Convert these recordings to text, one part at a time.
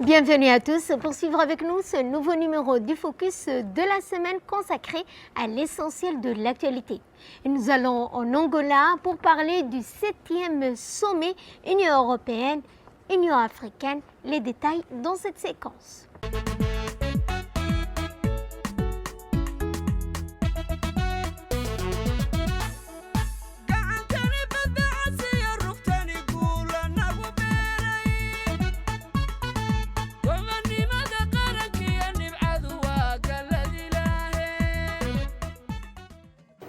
Bienvenue à tous pour suivre avec nous ce nouveau numéro du Focus de la semaine consacré à l'essentiel de l'actualité. Et nous allons en Angola pour parler du 7e sommet Union européenne-Union africaine. Les détails dans cette séquence.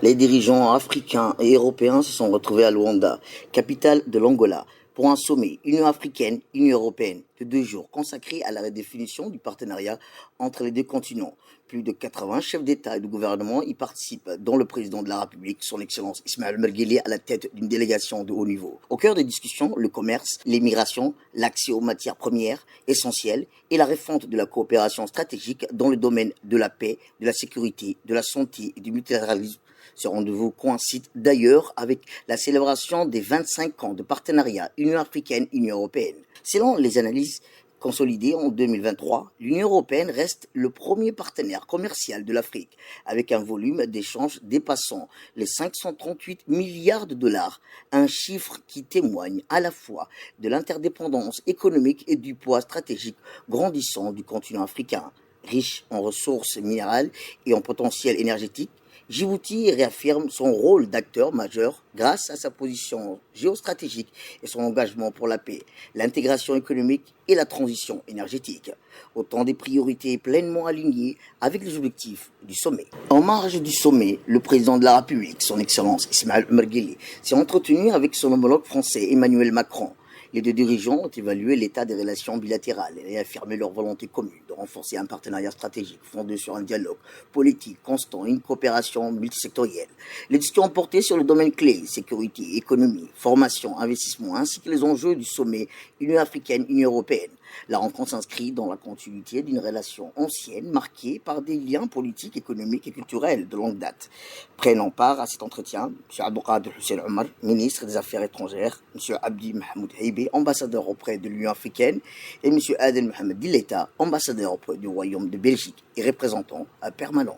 Les dirigeants africains et européens se sont retrouvés à Luanda, capitale de l'Angola, pour un sommet Union africaine-Union européenne de 2 jours consacré à la redéfinition du partenariat entre les deux continents. Plus de 80 chefs d'État et de gouvernement y participent, dont le président de la République, son Excellence Ismaël Omar Guelleh, à la tête d'une délégation de haut niveau. Au cœur des discussions, le commerce, l'immigration, l'accès aux matières premières essentielles et la refonte de la coopération stratégique dans le domaine de la paix, de la sécurité, de la santé et du multilatéralisme. Ce rendez-vous coïncide d'ailleurs avec la célébration des 25 ans de partenariat Union africaine-Union européenne. Selon les analyses consolidées en 2023, l'Union européenne reste le premier partenaire commercial de l'Afrique, avec un volume d'échanges dépassant les 538 milliards de dollars, un chiffre qui témoigne à la fois de l'interdépendance économique et du poids stratégique grandissant du continent africain. Riche en ressources minérales et en potentiel énergétique, Djibouti réaffirme son rôle d'acteur majeur grâce à sa position géostratégique et son engagement pour la paix, l'intégration économique et la transition énergétique. Autant des priorités pleinement alignées avec les objectifs du sommet. En marge du sommet, le président de la République, son Excellence Ismaël Omar Guelleh, s'est entretenu avec son homologue français Emmanuel Macron. Les deux dirigeants ont évalué l'état des relations bilatérales et réaffirmé leur volonté commune de renforcer un partenariat stratégique fondé sur un dialogue politique constant et une coopération multisectorielle. Les discussions ont porté sur le domaine clé, sécurité, économie, formation, investissement, ainsi que les enjeux du sommet Union africaine-Union européenne. La rencontre s'inscrit dans la continuité d'une relation ancienne marquée par des liens politiques, économiques et culturels de longue date. Prenant part à cet entretien, M. Abdelkader Hussein Omar, ministre des Affaires étrangères, M. Abdi Mahmoud Haïbé, ambassadeur auprès de l'Union africaine, et M. Adel Mohamed Dilleta, ambassadeur auprès du Royaume de Belgique et représentant permanent.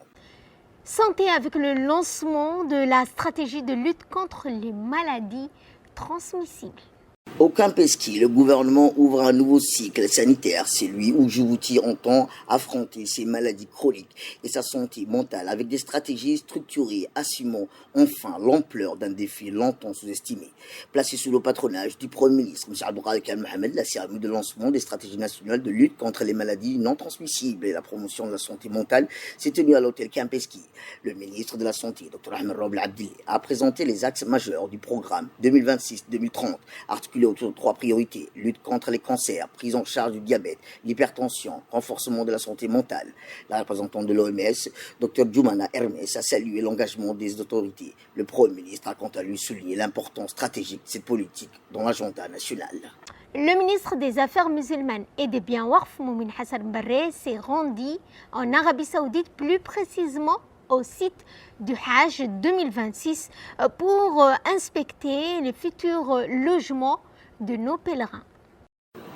Santé avec le lancement de la stratégie de lutte contre les maladies transmissibles. Au Campesky, le gouvernement ouvre un nouveau cycle sanitaire, celui où Djibouti entend affronter ses maladies chroniques et sa santé mentale avec des stratégies structurées, assumant enfin l'ampleur d'un défi longtemps sous-estimé. Placé sous le patronage du Premier ministre, M. Abdelkader Mohamed, la cérémonie de lancement des stratégies nationales de lutte contre les maladies non transmissibles et la promotion de la santé mentale s'est tenue à l'hôtel Campesky. Le ministre de la Santé, Dr Ahmed Roble Abdillah, a présenté les axes majeurs du programme 2026-2030, articulé autour de 3 priorités: lutte contre les cancers, prise en charge du diabète, l'hypertension, renforcement de la santé mentale. La représentante de l'OMS, Dr Djoumana Hermes, a salué l'engagement des autorités. Le Premier ministre a quant à lui souligné l'importance stratégique de cette politique dans l'agenda national. Le ministre des Affaires musulmanes et des biens Waqf, Moumin Hassan Barre, s'est rendu en Arabie Saoudite, plus précisément au site du Hajj 2026 pour inspecter les futurs logements de nos pèlerins.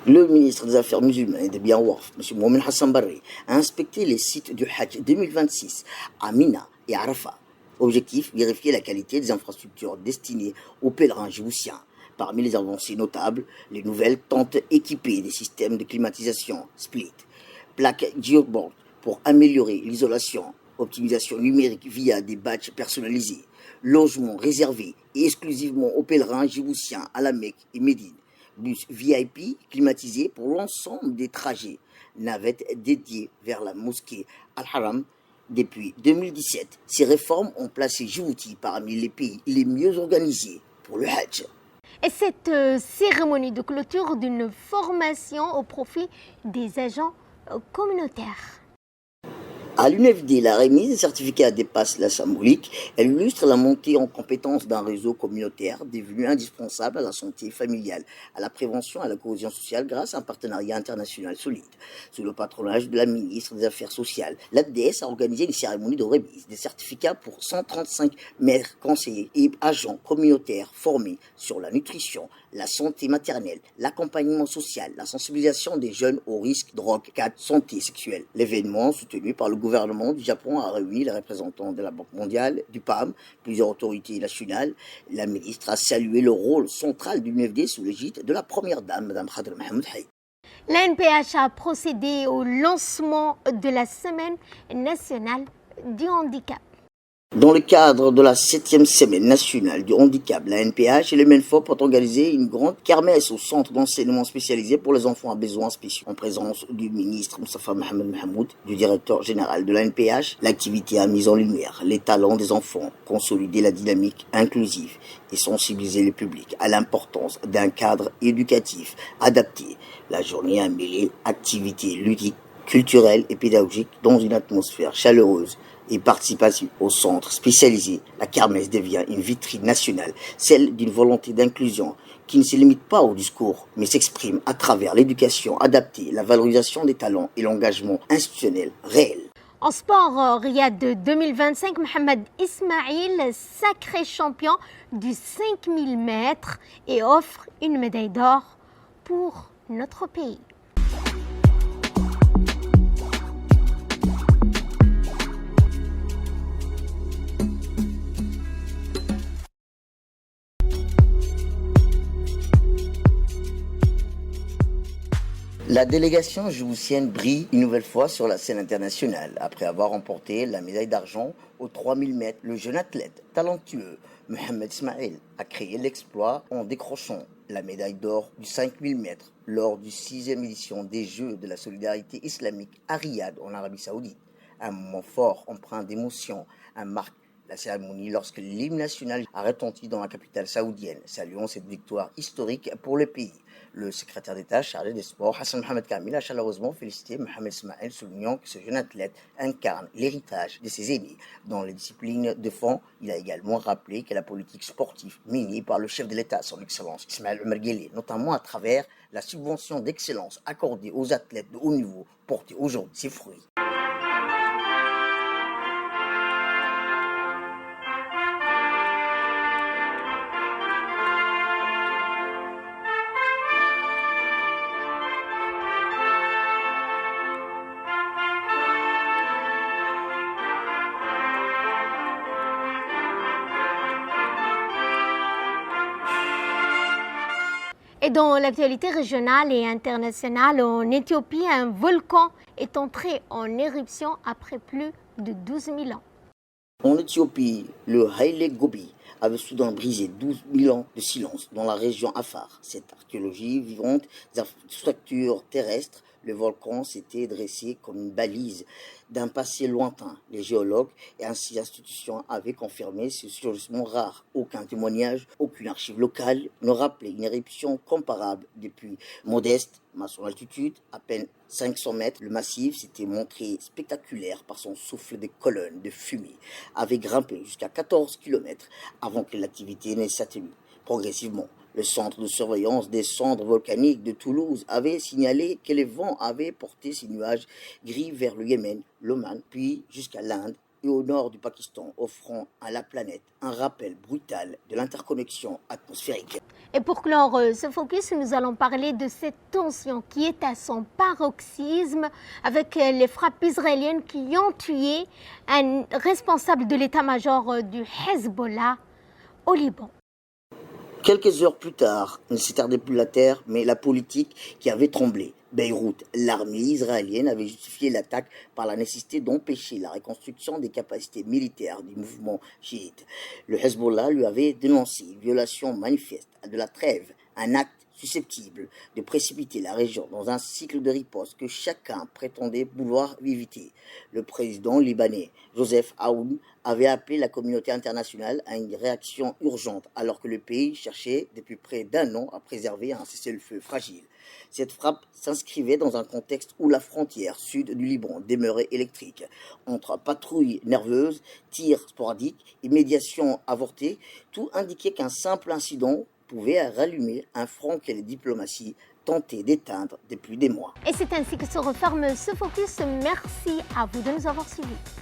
Le ministre des Affaires musulmanes et des biens Waqf, M. Moumin Hassan Barre, a inspecté les sites du Hajj 2026 à Mina et Arafat. Objectif, vérifier la qualité des infrastructures destinées aux pèlerins djiboutiens. Parmi les avancées notables, les nouvelles tentes équipées des systèmes de climatisation split, plaques geoboard pour améliorer l'isolation, optimisation numérique via des badges personnalisés, logements réservés et exclusivement aux pèlerins djiboutiens à la Mecque et Médine, bus VIP climatisés pour l'ensemble des trajets, navettes dédiées vers la mosquée Al-Haram. Depuis 2017, ces réformes ont placé Djibouti parmi les pays les mieux organisés pour le Hajj. Et cette cérémonie de clôture d'une formation au profit des agents communautaires. À l'UNFD, la remise des certificats dépasse la symbolique. Elle illustre la montée en compétence d'un réseau communautaire devenu indispensable à la santé familiale, à la prévention et à la cohésion sociale grâce à un partenariat international solide. Sous le patronage de la ministre des Affaires sociales, l'ADS a organisé une cérémonie de remise des certificats pour 135 maires, conseillers et agents communautaires formés sur la nutrition, la santé maternelle, l'accompagnement social, la sensibilisation des jeunes aux risques drogue, santé sexuelle. L'événement, soutenu par le gouvernement du Japon, a réuni les représentants de la Banque mondiale, du PAM, plusieurs autorités nationales. La ministre a salué le rôle central du l'UNFD sous l'égide de la première dame, Mme Khadr Mohamed Hay. L'ANPH a procédé au lancement de la Semaine nationale du handicap. Dans le cadre de la 7e semaine nationale du handicap, la NPH et le MENFOP ont organisé une grande kermesse au centre d'enseignement spécialisé pour les enfants à besoins spéciaux. En présence du ministre Moustapha Mohamed Mahmoud, du directeur général de la NPH, l'activité a mis en lumière les talents des enfants, consolidé la dynamique inclusive et sensibiliser le public à l'importance d'un cadre éducatif adapté. La journée a mêlé activités ludiques, culturelles et pédagogiques dans une atmosphère chaleureuse et participative. Au centre spécialisé, la kermesse devient une vitrine nationale, celle d'une volonté d'inclusion qui ne se limite pas au discours, mais s'exprime à travers l'éducation adaptée, la valorisation des talents et l'engagement institutionnel réel. En sport, Riyad 2025, Mohamed Ismail, sacré champion du 5000 mètres et offre une médaille d'or pour notre pays. La délégation djiboutienne brille une nouvelle fois sur la scène internationale. Après avoir remporté la médaille d'argent aux 3000 mètres, le jeune athlète talentueux Mohamed Ismail a créé l'exploit en décrochant la médaille d'or du 5000 mètres lors du 6e édition des Jeux de la solidarité islamique à Riyad en Arabie Saoudite. Un moment fort empreint d'émotion, un marque la cérémonie lorsque l'hymne national a retenti dans la capitale saoudienne, saluant cette victoire historique pour le pays. Le secrétaire d'État chargé des sports, Hassan Mohamed Kamil, a chaleureusement félicité Mohamed Ismail, soulignant que ce jeune athlète incarne l'héritage de ses aînés. Dans les disciplines de fond, il a également rappelé que la politique sportive menée par le chef de l'État, son Excellence Ismaël Omar Guelleh, notamment à travers la subvention d'excellence accordée aux athlètes de haut niveau, porte aujourd'hui ses fruits. Et dans l'actualité régionale et internationale, en Éthiopie, un volcan est entré en éruption après plus de 12 000 ans. En Éthiopie, le Haile Gobi avait soudain brisé 12 000 ans de silence dans la région Afar. Cette archéologie vivante des structures terrestres, le volcan s'était dressé comme une balise d'un passé lointain. Les géologues et ainsi institutions avaient confirmé ce surgissement rare. Aucun témoignage, aucune archive locale ne rappelait une éruption comparable depuis modeste. À son altitude, à peine 500 mètres, le massif s'était montré spectaculaire par son souffle de colonnes de fumée, avait grimpé jusqu'à 14 km avant que l'activité ne s'atténue. Progressivement, le centre de surveillance des cendres volcaniques de Toulouse avait signalé que les vents avaient porté ces nuages gris vers le Yémen, l'Oman, puis jusqu'à l'Inde et au nord du Pakistan, offrant à la planète un rappel brutal de l'interconnexion atmosphérique. Et pour clore ce focus, nous allons parler de cette tension qui est à son paroxysme avec les frappes israéliennes qui ont tué un responsable de l'état-major du Hezbollah au Liban. Quelques heures plus tard, ne s'étardait plus la terre, mais la politique qui avait tremblé. Beyrouth, l'armée israélienne avait justifié l'attaque par la nécessité d'empêcher la reconstruction des capacités militaires du mouvement chiite. Le Hezbollah lui avait dénoncé une violation manifeste de la trêve, un acte susceptible de précipiter la région dans un cycle de riposte que chacun prétendait vouloir éviter. Le président libanais Joseph Aoun avait appelé la communauté internationale à une réaction urgente alors que le pays cherchait depuis près d'un an à préserver un cessez-le-feu fragile. Cette frappe s'inscrivait dans un contexte où la frontière sud du Liban demeurait électrique. Entre patrouilles nerveuses, tirs sporadiques et médiations avortées, tout indiquait qu'un simple incident pouvait rallumer un front que les diplomaties tentaient d'éteindre depuis des mois. Et c'est ainsi que se referme ce focus. Merci à vous de nous avoir suivis.